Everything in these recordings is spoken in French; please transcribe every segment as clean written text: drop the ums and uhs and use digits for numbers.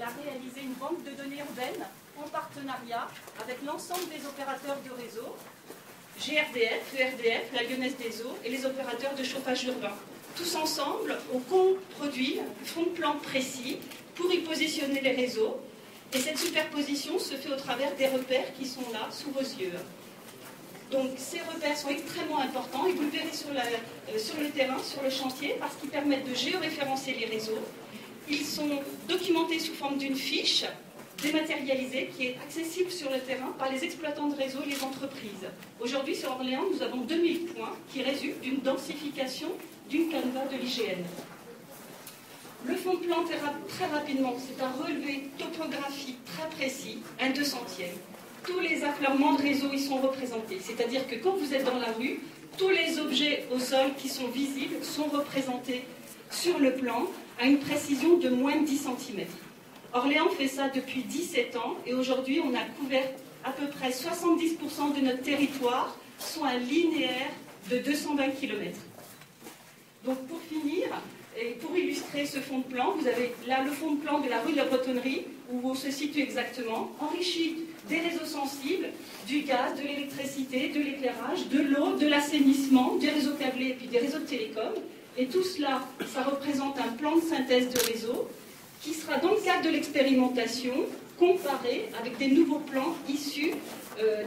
a réalisé une banque de données urbaines en partenariat avec l'ensemble des opérateurs de réseau, GRDF, ERDF, la Lyonnaise des Eaux et les opérateurs de chauffage urbain. Tous ensemble, on produit un fond de plan précis pour y positionner les réseaux. Et cette superposition se fait au travers des repères qui sont là, sous vos yeux. Donc ces repères sont extrêmement importants et vous le verrez sur le terrain, sur le chantier, parce qu'ils permettent de géoréférencer les réseaux. Ils sont documentés sous forme d'une fiche dématérialisée qui est accessible sur le terrain par les exploitants de réseau et les entreprises. Aujourd'hui, sur Orléans, nous avons 2000 points qui résultent d'une densification d'une canevas de l'IGN. Le fond de plan, très rapidement, c'est un relevé topographique très précis, un 200e. Tous les affleurements de réseau y sont représentés. C'est-à-dire que quand vous êtes dans la rue, tous les objets au sol qui sont visibles sont représentés sur le plan à une précision de moins de 10 cm. Orléans fait ça depuis 17 ans et aujourd'hui on a couvert à peu près 70% de notre territoire, soit un linéaire de 220 km. Donc pour finir, et pour illustrer ce fond de plan, vous avez là le fond de plan de la rue de la Bretonnerie, où on se situe exactement, enrichi des réseaux sensibles, du gaz, de l'électricité, de l'éclairage, de l'eau, de l'assainissement, des réseaux câblés et puis des réseaux de télécom. Et tout cela, ça représente un plan de synthèse de réseau qui sera dans le cadre de l'expérimentation comparé avec des nouveaux plans issus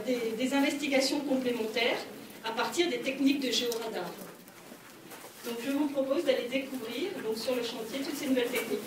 des investigations complémentaires à partir des techniques de géoradar. Donc je vous propose d'aller découvrir donc, sur le chantier toutes ces nouvelles techniques.